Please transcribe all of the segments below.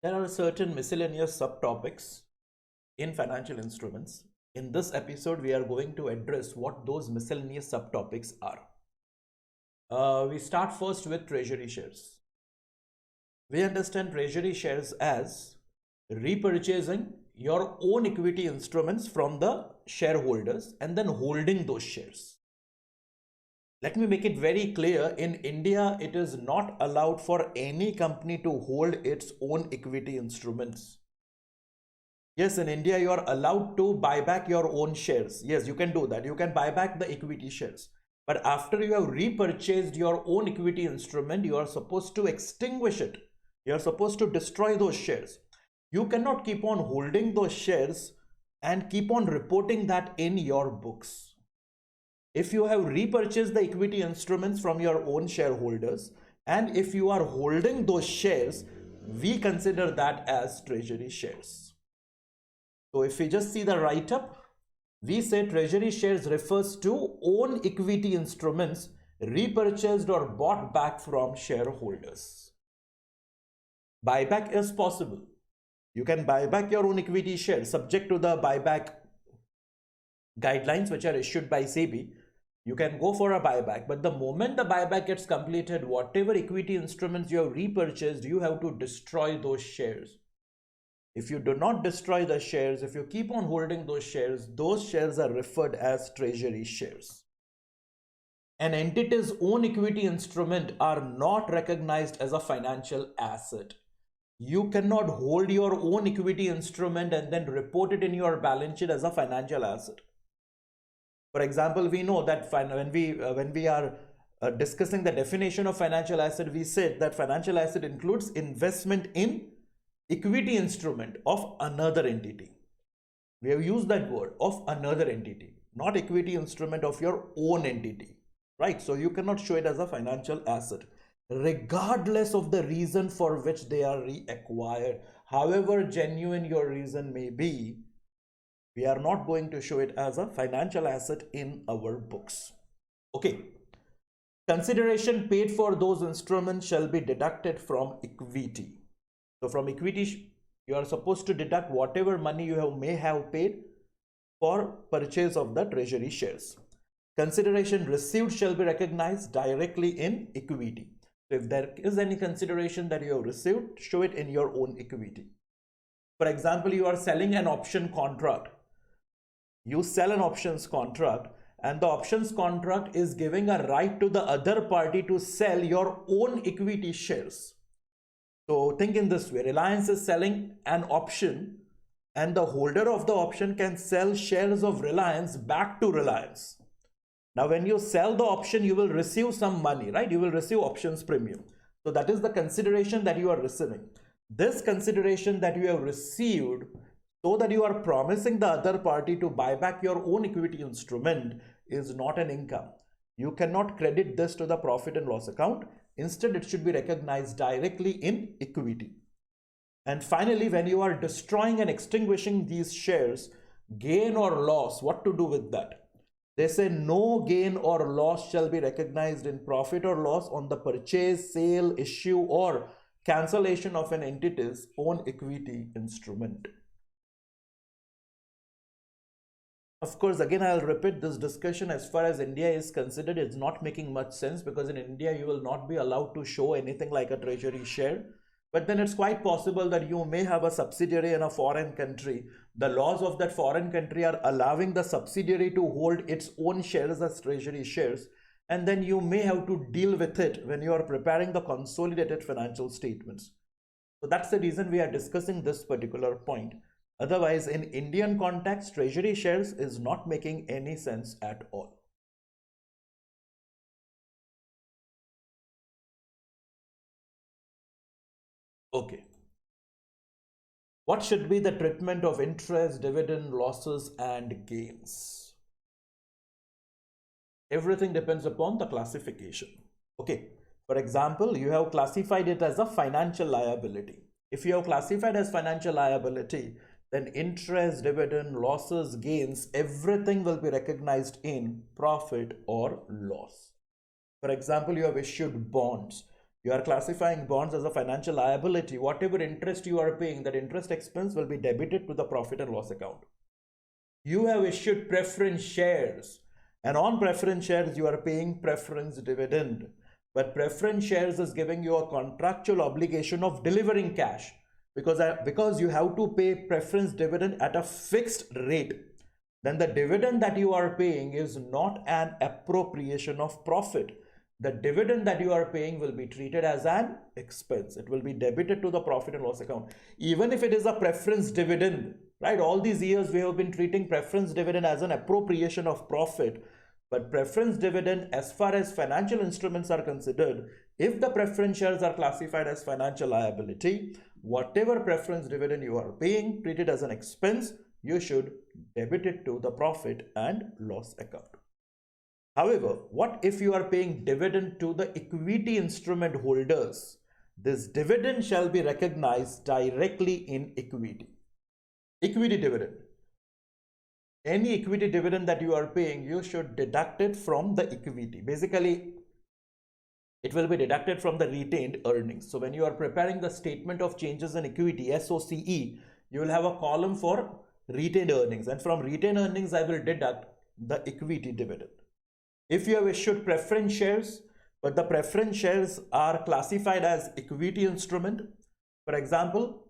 There are certain miscellaneous subtopics in financial instruments. In this episode, we are going to address what those miscellaneous subtopics are. We start first with treasury shares. We understand treasury shares as repurchasing your own equity instruments from the shareholders and then holding those shares. Let me make it very clear, in India, it is not allowed for any company to hold its own equity instruments. Yes, in India, you are allowed to buy back your own shares. Yes, you can do that. You can buy back the equity shares. But after you have repurchased your own equity instrument, you are supposed to extinguish it. You are supposed to destroy those shares. You cannot keep on holding those shares and keep on reporting that in your books. If you have repurchased the equity instruments from your own shareholders, and if you are holding those shares, we consider that as treasury shares. So if we just see the write-up, we say treasury shares refers to own equity instruments repurchased or bought back from shareholders. Buyback is possible. You can buy back your own equity shares subject to the buyback guidelines which are issued by SEBI. You can go for a buyback, but the moment the buyback gets completed, whatever equity instruments you have repurchased, you have to destroy those shares. If you do not destroy the shares, if you keep on holding those shares are referred as treasury shares. An entity's own equity instrument are not recognized as a financial asset. You cannot hold your own equity instrument and then report it in your balance sheet as a financial asset. For example, we know that when we are discussing the definition of financial asset, we said that financial asset includes investment in equity instrument of another entity. We have used that word, of another entity, not equity instrument of your own entity, right? So you cannot show it as a financial asset, regardless of the reason for which they are reacquired. However genuine your reason may be, we are not going to show it as a financial asset in our books. Okay. Consideration paid for those instruments shall be deducted from equity. So from equity, you are supposed to deduct whatever money you may have paid for purchase of the treasury shares. Consideration received shall be recognized directly in equity. So if there is any consideration that you have received, show it in your own equity. For example, you are selling an option contract. You sell an options contract, and the options contract is giving a right to the other party to sell your own equity shares. So think in this way, Reliance is selling an option and the holder of the option can sell shares of Reliance back to Reliance. Now when you sell the option, you will receive some money, right? You will receive options premium. So that is the consideration that you are receiving. This consideration that you have received, so that you are promising the other party to buy back your own equity instrument, is not an income. You cannot credit this to the profit and loss account. Instead, it should be recognized directly in equity. And finally, when you are destroying and extinguishing these shares, gain or loss, what to do with that? They say no gain or loss shall be recognized in profit or loss on the purchase, sale, issue, or cancellation of an entity's own equity instrument. Of course, again, I'll repeat, this discussion as far as India is considered is not making much sense, because in India, you will not be allowed to show anything like a treasury share. But then it's quite possible that you may have a subsidiary in a foreign country. The laws of that foreign country are allowing the subsidiary to hold its own shares as treasury shares. And then you may have to deal with it when you are preparing the consolidated financial statements. So that's the reason we are discussing this particular point. Otherwise, in Indian context, treasury shares is not making any sense at all. Okay. What should be the treatment of interest, dividend, losses, and gains? Everything depends upon the classification. Okay. For example, you have classified it as a financial liability. If you have classified as financial liability, then interest, dividend, losses, gains, everything will be recognized in profit or loss. For example, you have issued bonds. You are classifying bonds as a financial liability. Whatever interest you are paying, that interest expense will be debited to the profit and loss account. You have issued preference shares, and on preference shares you are paying preference dividend. But preference shares is giving you a contractual obligation of delivering cash, because you have to pay preference dividend at a fixed rate. Then the dividend that you are paying is not an appropriation of profit. The dividend that you are paying will be treated as an expense. It will be debited to the profit and loss account. Even if it is a preference dividend, right? All these years we have been treating preference dividend as an appropriation of profit. But preference dividend, as far as financial instruments are considered, if the preference shares are classified as financial liability, whatever preference dividend you are paying, treated as an expense, you should debit it to the profit and loss account. However, what if you are paying dividend to the equity instrument holders? This dividend shall be recognized directly in equity. Equity dividend. Any equity dividend that you are paying, you should deduct it from the equity. Basically, it will be deducted from the retained earnings. So when you are preparing the statement of changes in equity, SOCE, you will have a column for retained earnings, and from retained earnings I will deduct the equity dividend. If you have issued preference shares, but the preference shares are classified as equity instrument, for example,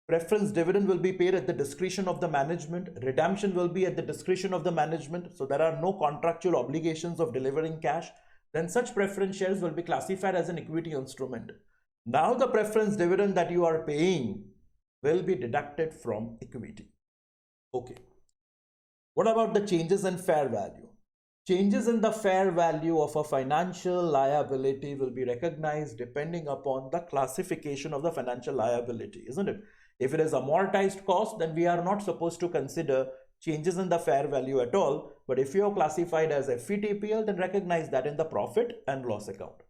preference dividend will be paid at the discretion of the management, redemption will be at the discretion of the management, so there are no contractual obligations of delivering cash, then such preference shares will be classified as an equity instrument. Now the preference dividend that you are paying will be deducted from equity. Okay. What about the changes in fair value? Changes in the fair value of a financial liability will be recognized depending upon the classification of the financial liability, isn't it? If it is amortized cost, then we are not supposed to consider changes in the fair value at all. But if you are classified as a FVTPL, then recognize that in the profit and loss account.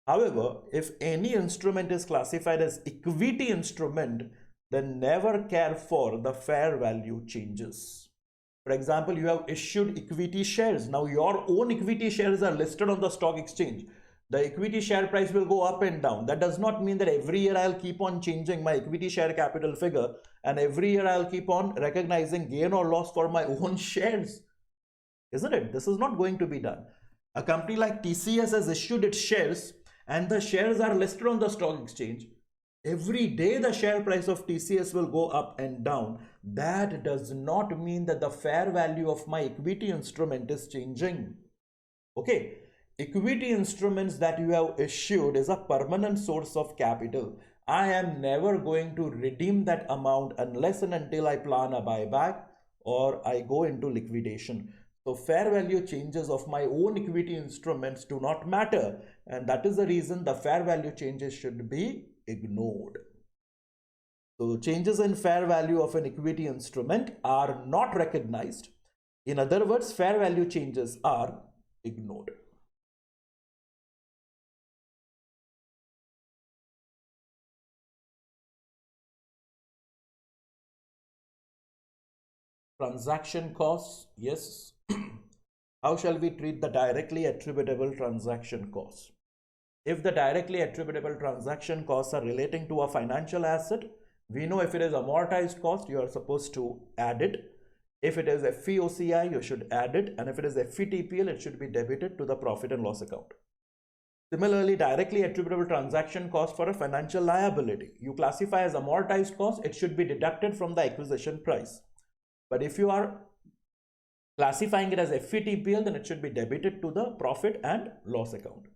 However, if any instrument is classified as equity instrument, then never care for the fair value changes. For example, you have issued equity shares. Now your own equity shares are listed on the stock exchange. The equity share price will go up and down. That does not mean that every year I'll keep on changing my equity share capital figure, and every year I'll keep on recognizing gain or loss for my own shares. Isn't it? This is not going to be done. A company like TCS has issued its shares, and the shares are listed on the stock exchange. Every day the share price of TCS will go up and down. That does not mean that the fair value of my equity instrument is changing. Okay, equity instruments that you have issued is a permanent source of capital. I am never going to redeem that amount unless and until I plan a buyback or I go into liquidation. So fair value changes of my own equity instruments do not matter, and that is the reason the fair value changes should be ignored. So changes in fair value of an equity instrument are not recognized. In other words, fair value changes are ignored. Transaction costs, yes. How shall we treat the directly attributable transaction costs? If the directly attributable transaction costs are relating to a financial asset, we know if it is amortized cost, you are supposed to add it. If it is FVOCI, you should add it. And if it is FVTPL, it should be debited to the profit and loss account. Similarly, directly attributable transaction cost for a financial liability, you classify as amortized cost, it should be deducted from the acquisition price. But if you are classifying it as FVTPL, then it should be debited to the profit and loss account.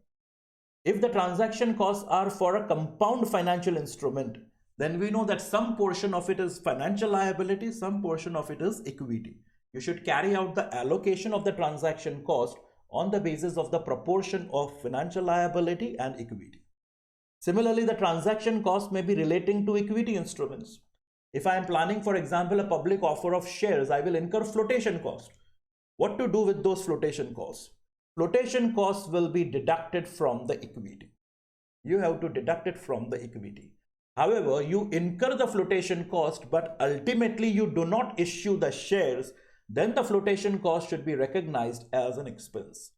If the transaction costs are for a compound financial instrument, then we know that some portion of it is financial liability, some portion of it is equity. You should carry out the allocation of the transaction cost on the basis of the proportion of financial liability and equity. Similarly, the transaction cost may be relating to equity instruments. If I am planning, for example, a public offer of shares, I will incur flotation cost. What to do with those flotation costs? Flotation costs will be deducted from the equity. You have to deduct it from the equity. However, you incur the flotation cost, but ultimately you do not issue the shares, then the flotation cost should be recognized as an expense.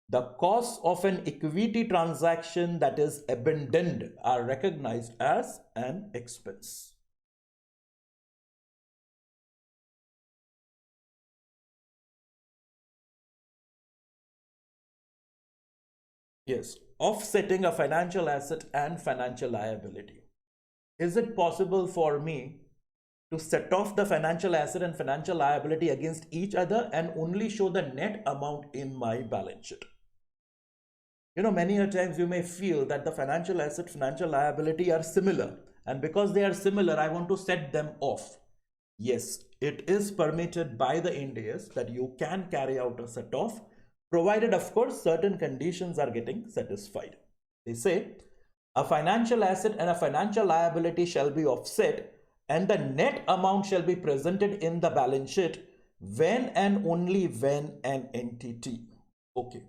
The costs of an equity transaction that is abandoned are recognized as an expense. Yes, offsetting a financial asset and financial liability. Is it possible for me to set off the financial asset and financial liability against each other and only show the net amount in my balance sheet? Many a times you may feel that the financial asset, financial liability are similar, and because they are similar, I want to set them off. Yes, it is permitted by the Ind AS that you can carry out a set off, provided, of course, certain conditions are getting satisfied. They say a financial asset and a financial liability shall be offset, and the net amount shall be presented in the balance sheet when and only when an entity, okay,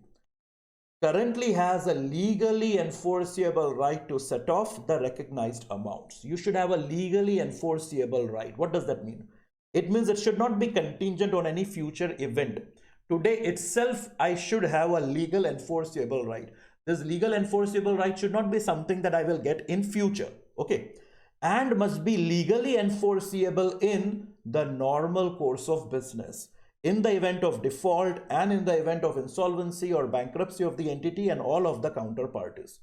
currently has a legally enforceable right to set off the recognized amounts. You should have a legally enforceable right. What does that mean? It means it should not be contingent on any future event. Today itself, I should have a legal enforceable right. This legal enforceable right should not be something that I will get in future. Okay. And must be legally enforceable in the normal course of business, in the event of default and in the event of insolvency or bankruptcy of the entity and all of the counterparties.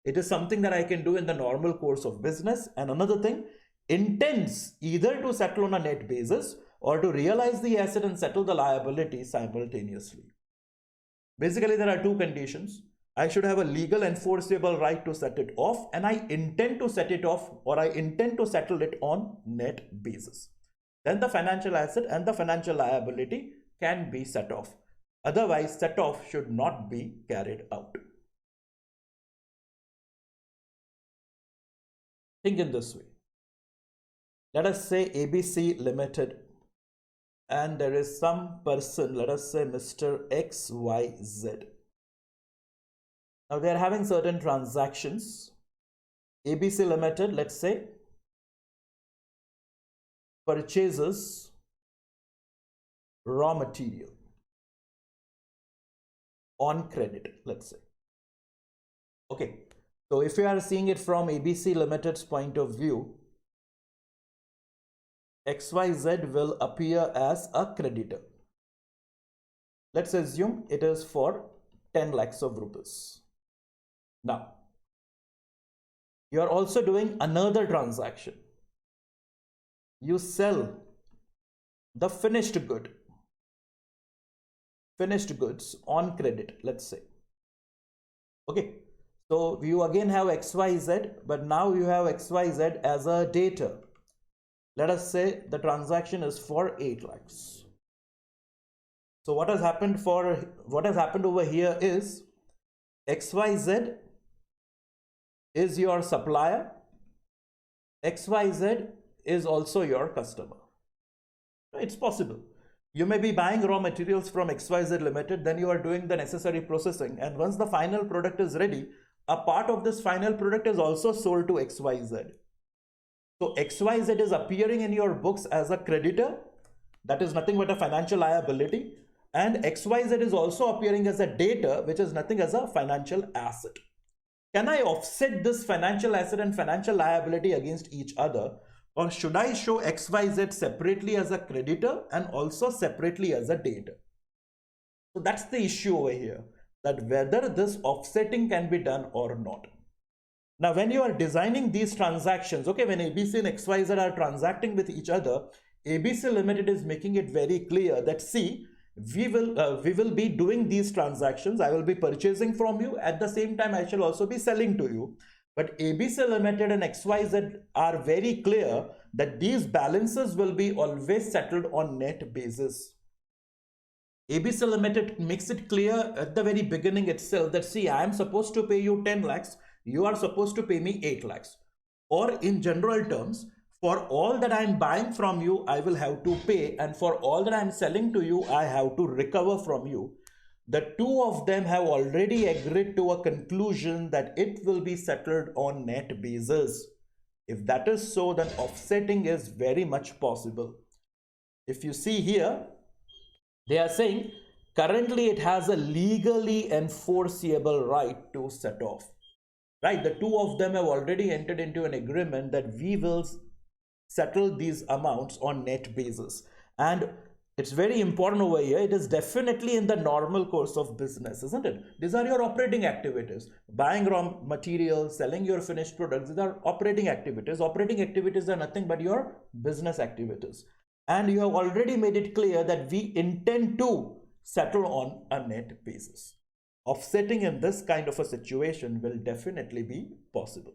It is something that I can do in the normal course of business. And another thing, intends either to settle on a net basis or to realize the asset and settle the liability simultaneously. Basically, there are two conditions. I should have a legal enforceable right to set it off, and I intend to set it off, or I intend to settle it on net basis. Then the financial asset and the financial liability can be set off. Otherwise, set off should not be carried out. Think in this way. Let us say ABC Limited, and there is some person, let us say Mr. XYZ. Now they are having certain transactions. ABC Limited, let's say, purchases raw material on credit, let's say. Okay, so if you are seeing it from ABC Limited's point of view, XYZ will appear as a creditor. Let's assume it is for 10 lakhs of rupees. Now, you are also doing another transaction. You sell the finished goods on credit, let's say. Okay, so you again have XYZ, but now you have XYZ as a debtor. Let us say the transaction is for 8 lakhs. So what has happened over here is XYZ is your supplier, XYZ is also your customer. It's possible. You may be buying raw materials from XYZ Limited, then you are doing the necessary processing, and once the final product is ready, a part of this final product is also sold to XYZ. So XYZ is appearing in your books as a creditor, that is nothing but a financial liability, and XYZ is also appearing as a debtor, which is nothing as a financial asset. Can I offset this financial asset and financial liability against each other, or should I show XYZ separately as a creditor and also separately as a debtor? So that's the issue over here, that whether this offsetting can be done or not. Now, when you are designing these transactions, okay, when ABC and XYZ are transacting with each other, ABC Limited is making it very clear that, see, we will be doing these transactions. I will be purchasing from you. At the same time, I shall also be selling to you. But ABC Limited and XYZ are very clear that these balances will be always settled on net basis. ABC Limited makes it clear at the very beginning itself that, see, I am supposed to pay you 10 lakhs. You are supposed to pay me 8 lakhs. Or in general terms, for all that I am buying from you, I will have to pay. And for all that I am selling to you, I have to recover from you. The two of them have already agreed to a conclusion that it will be settled on net basis. If that is so, then offsetting is very much possible. If you see here, they are saying currently it has a legally enforceable right to set off. Right, the two of them have already entered into an agreement that we will settle these amounts on net basis. And it's very important over here, it is definitely in the normal course of business, isn't it? These are your operating activities. Buying raw materials, selling your finished products, these are operating activities. Operating activities are nothing but your business activities. And you have already made it clear that we intend to settle on a net basis. Offsetting in this kind of a situation will definitely be possible.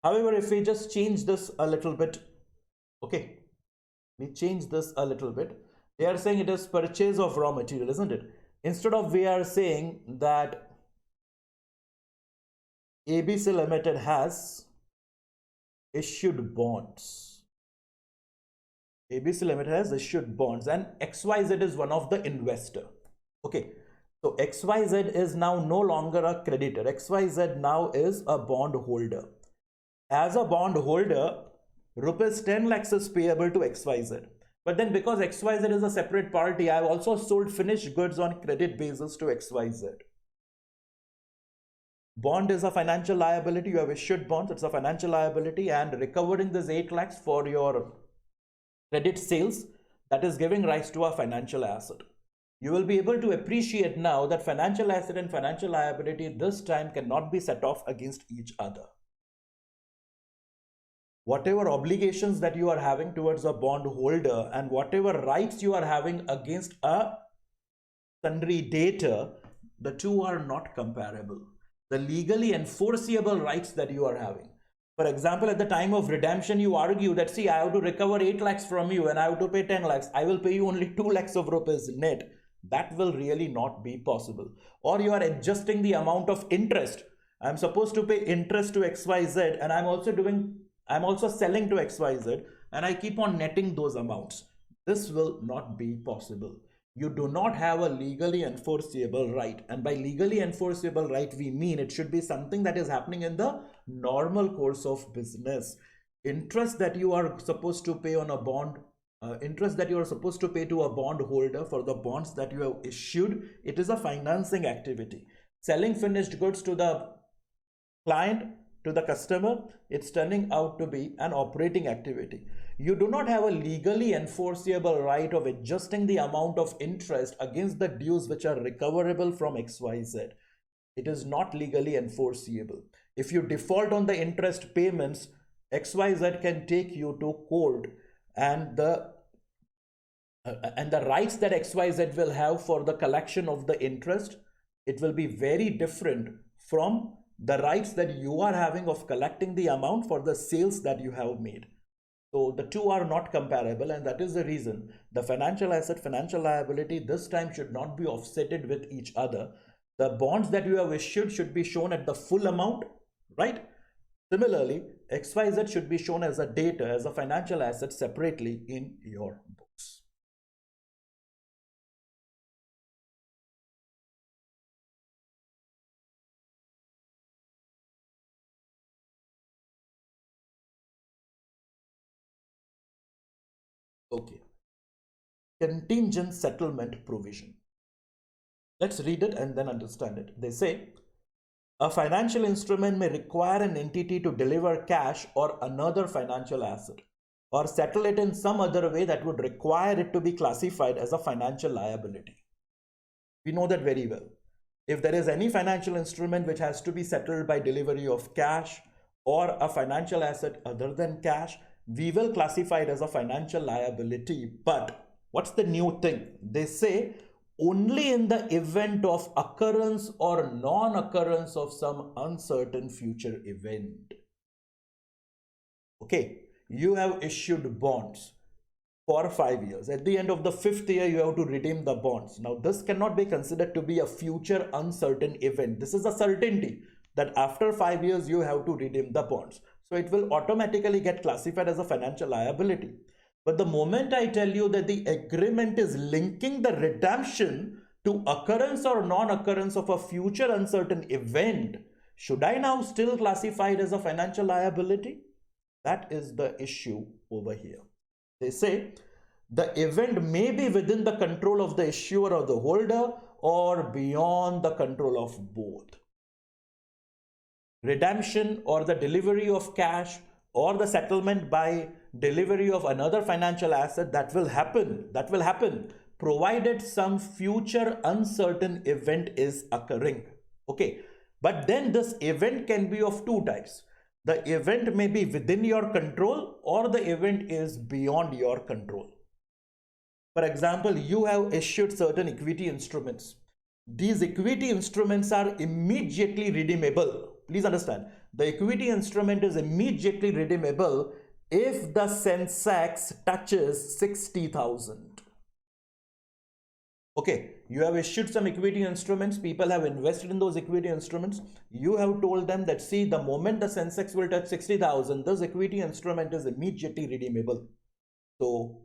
However, if we just change this a little bit, okay, we change this a little bit. They are saying it is purchase of raw material, isn't it? Instead of we are saying that ABC Limited has issued bonds. ABC Limited has issued bonds and XYZ is one of the investor. Okay, so XYZ is now no longer a creditor. XYZ now is a bond holder. As a bond holder, rupees 10 lakhs is payable to XYZ. But then because XYZ is a separate party, I have also sold finished goods on credit basis to XYZ. Bond is a financial liability. You have issued bonds, it's a financial liability, and recovering this 8 lakhs for your credit sales, that is giving rise to a financial asset. You will be able to appreciate now that financial asset and financial liability this time cannot be set off against each other. Whatever obligations that you are having towards a bond holder and whatever rights you are having against a sundry debtor, the two are not comparable. The legally enforceable rights that you are having. For example, at the time of redemption, you argue that, see, I have to recover 8 lakhs from you and I have to pay 10 lakhs. I will pay you only 2 lakhs of rupees net. That will really not be possible. Or you are adjusting the amount of interest. I'm supposed to pay interest to XYZ and I'm also selling to XYZ and I keep on netting those amounts. This will not be possible. You do not have a legally enforceable right, and by legally enforceable right we mean it should be something that is happening in the normal course of business. Interest that you are supposed to pay on a bond, interest that you are supposed to pay to a bond holder for the bonds that you have issued, it is a financing activity. Selling finished goods to the client, to the customer, it's turning out to be an operating activity. You do not have a legally enforceable right of adjusting the amount of interest against the dues which are recoverable from XYZ. It is not legally enforceable. If you default on the interest payments, XYZ can take you to court, and the rights that XYZ will have for the collection of the interest, it will be very different from the rights that you are having of collecting the amount for the sales that you have made. So the two are not comparable, and that is the reason the financial asset, financial liability this time should not be offsetted with each other. The bonds that you have issued should be shown at the full amount, right? Similarly, XYZ should be shown as a debtor, as a financial asset separately in your books. Okay. Contingent settlement provision. Let's read it and then understand it. They say, a financial instrument may require an entity to deliver cash or another financial asset, or settle it in some other way that would require it to be classified as a financial liability. We know that very well. If there is any financial instrument which has to be settled by delivery of cash or a financial asset other than cash, we will classify it as a financial liability. But what's the new thing? They say only in the event of occurrence or non-occurrence of some uncertain future event. Okay, you have issued bonds for 5 years. At the end of the 5th year, you have to redeem the bonds. Now, this cannot be considered to be a future uncertain event. This is a certainty that after 5 years, you have to redeem the bonds. So it will automatically get classified as a financial liability. But the moment I tell you that the agreement is linking the redemption to occurrence or non-occurrence of a future uncertain event, should I now still classify it as a financial liability? That is the issue over here. They say the event may be within the control of the issuer or the holder or beyond the control of both. Redemption or the delivery of cash or the settlement by delivery of another financial asset, that will happen provided some future uncertain event is occurring. Okay, but then this event can be of two types. The event may be within your control or the event is beyond your control. For example, you have issued certain equity instruments. These equity instruments are immediately redeemable. Please understand, the equity instrument is immediately redeemable if the Sensex touches 60,000. Okay, you have issued some equity instruments, people have invested in those equity instruments. You have told them that, see, the moment the Sensex will touch 60,000, this equity instrument is immediately redeemable. So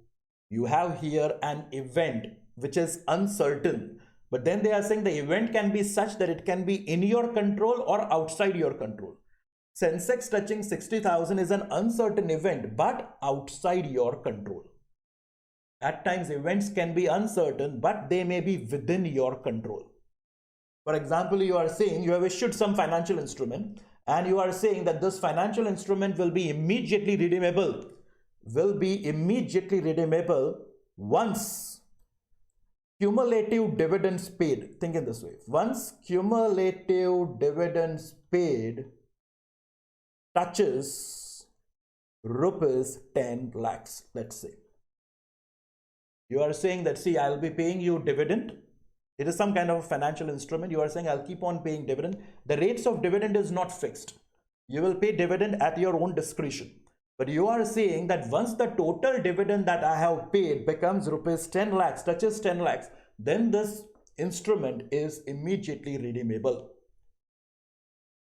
you have here an event which is uncertain, but then they are saying the event can be such that it can be in your control or outside your control. Sensex touching 60,000 is an uncertain event, but outside your control. At times events can be uncertain, but they may be within your control. For example, you are saying you have issued some financial instrument and you are saying that this financial instrument will be immediately redeemable, once cumulative dividends paid. Think in this way, once cumulative dividends paid touches rupees 10 lakhs, let's say. You are saying that, see, I'll be paying you dividend. It is some kind of financial instrument. You are saying I'll keep on paying dividend. The rates of dividend is not fixed. You will pay dividend at your own discretion. But you are saying that once the total dividend that I have paid becomes rupees 10 lakhs, touches 10 lakhs, then this instrument is immediately redeemable.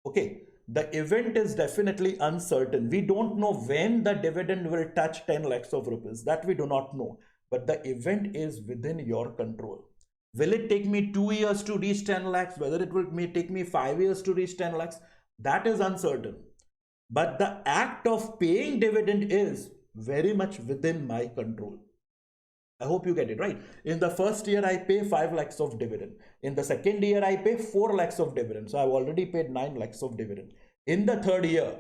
Okay, the event is definitely uncertain. We don't know when the dividend will touch 10 lakhs of rupees. That we do not know. But the event is within your control. Will it take me 2 years to reach 10 lakhs? Whether it will take me 5 years to reach 10 lakhs? That is uncertain. But the act of paying dividend is very much within my control. I hope you get it right. In the first year, I pay 5 lakhs of dividend. In the second year, I pay 4 lakhs of dividend. So I've already paid 9 lakhs of dividend. In the third year,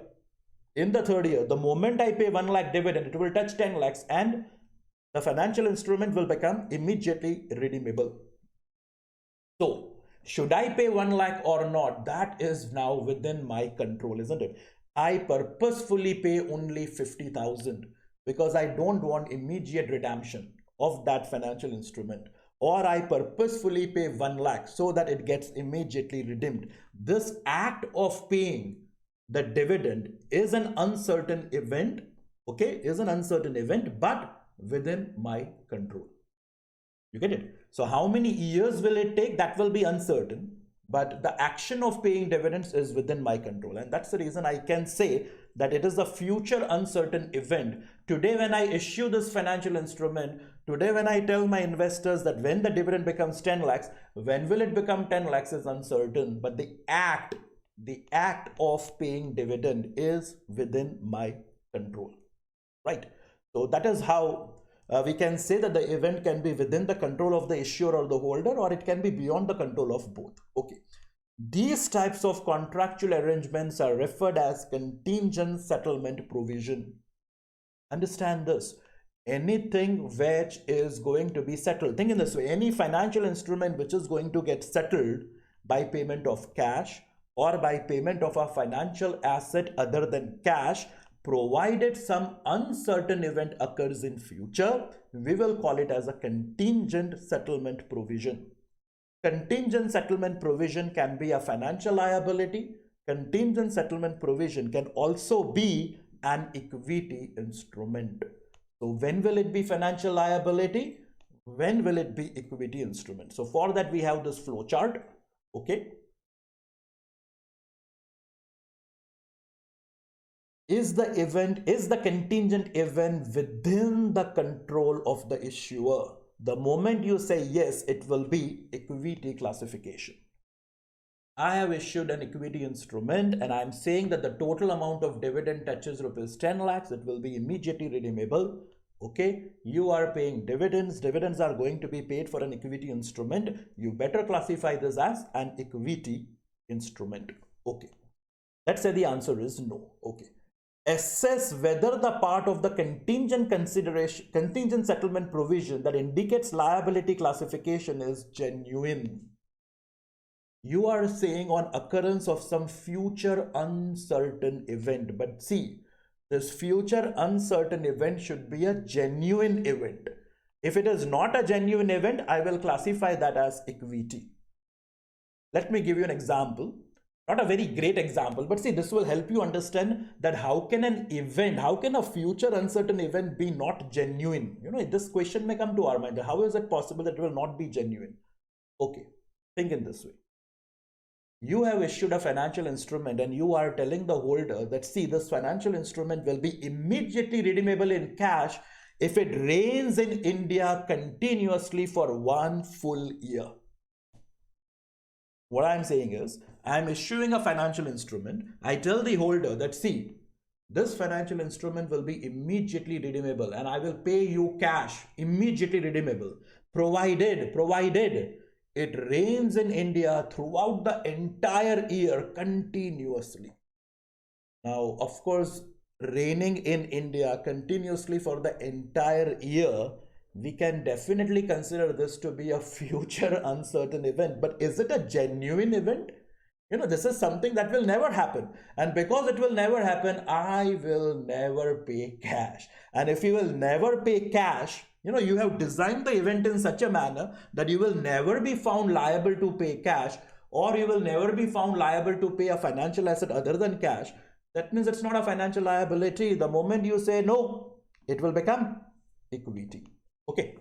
the moment I pay 1 lakh dividend, it will touch 10 lakhs and the financial instrument will become immediately redeemable. So, should I pay 1 lakh or not? That is now within my control, isn't it? I purposefully pay only 50,000 because I don't want immediate redemption of that financial instrument. Or I purposefully pay 1 lakh so that it gets immediately redeemed. This act of paying the dividend is an uncertain event, okay, but within my control. You get it? So how many years will it take? That will be uncertain, but the action of paying dividends is within my control. And that's the reason I can say that it is a future uncertain event. Today, when I issue this financial instrument, today when I tell my investors that when the dividend becomes 10 lakhs, when will it become 10 lakhs is uncertain, but the act of paying dividend is within my control, right? So that is how we can say that the event can be within the control of the issuer or the holder, or it can be beyond the control of both. Okay. These types of contractual arrangements are referred as contingent settlement provision. Understand this. Anything which is going to be settled, think in this way, any financial instrument which is going to get settled by payment of cash or by payment of a financial asset other than cash, provided some uncertain event occurs in future, we will call it as a contingent settlement provision. Contingent settlement provision can be a financial liability. Contingent settlement provision can also be an equity instrument. So when will it be financial liability? When will it be equity instrument? So for that we have this flow chart. Okay. Is the contingent event within the control of the issuer? The moment you say yes, it will be equity classification. I have issued an equity instrument and I'm saying that the total amount of dividend touches rupees 10 lakhs. It will be immediately redeemable. Okay, you are paying dividends. Dividends are going to be paid for an equity instrument. You better classify this as an equity instrument. Okay, let's say the answer is no. Okay, assess whether the part of the contingent settlement provision that indicates liability classification is genuine. You are saying on occurrence of some future uncertain event, but see, this future uncertain event should be a genuine event. If it is not a genuine event, I will classify that as equity. Let me give you an example. Not a very great example, but see, this will help you understand that how can a future uncertain event be not genuine? You know, this question may come to our mind. How is it possible that it will not be genuine? Okay, think in this way. You have issued a financial instrument and you are telling the holder that, see, this financial instrument will be immediately redeemable in cash if it rains in India continuously for 1 full year. What I'm saying is, I'm issuing a financial instrument. I tell the holder that, see, this financial instrument will be immediately redeemable and I will pay you cash, immediately redeemable, provided it rains in India throughout the entire year continuously. Now, of course, raining in India continuously for the entire year, we can definitely consider this to be a future uncertain event. But is it a genuine event? You know, this is something that will never happen. And because it will never happen, I will never pay cash. And if you will never pay cash, you know, you have designed the event in such a manner that you will never be found liable to pay cash, or you will never be found liable to pay a financial asset other than cash. That means it's not a financial liability. The moment you say no, it will become equity. Okay.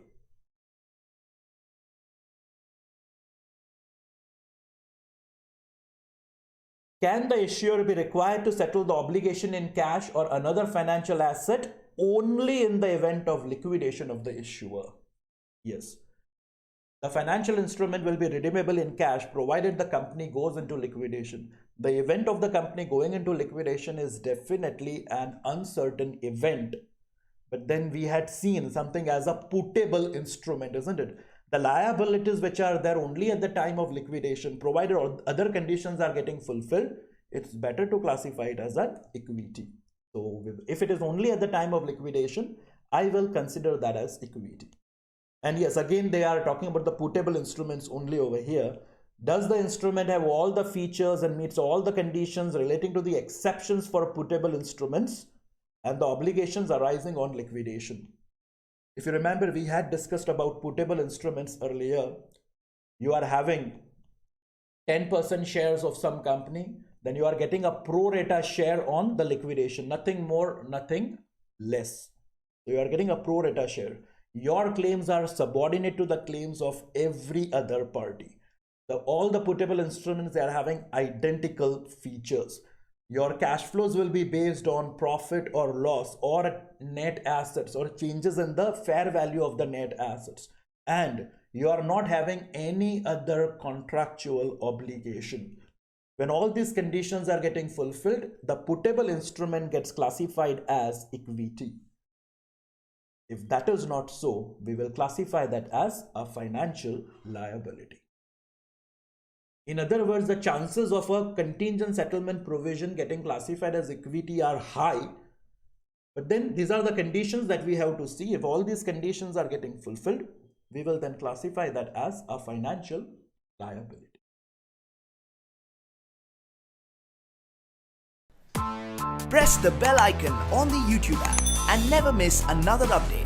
Can the issuer be required to settle the obligation in cash or another financial asset only in the event of liquidation of the issuer? Yes. The financial instrument will be redeemable in cash provided the company goes into liquidation. The event of the company going into liquidation is definitely an uncertain event. But then we had seen something as a putable instrument, isn't it? The liabilities which are there only at the time of liquidation, provided other conditions are getting fulfilled, it's better to classify it as an equity. So if it is only at the time of liquidation, I will consider that as equity. And yes, again, they are talking about the putable instruments only over here. Does the instrument have all the features and meets all the conditions relating to the exceptions for putable instruments and the obligations arising on liquidation? If you remember, we had discussed about putable instruments earlier. You are having 10% shares of some company, then you are getting a pro rata share on the liquidation, nothing more, nothing less. So you are getting a pro rata share. Your claims are subordinate to the claims of every other party. All the putable instruments, they are having identical features. Your cash flows will be based on profit or loss or net assets or changes in the fair value of the net assets. And you are not having any other contractual obligation. When all these conditions are getting fulfilled, the putable instrument gets classified as equity. If that is not so, we will classify that as a financial liability. In other words, the chances of a contingent settlement provision getting classified as equity are high. But then these are the conditions that we have to see. If all these conditions are getting fulfilled, we will then classify that as a financial liability. Press the bell icon on the YouTube app and never miss another update.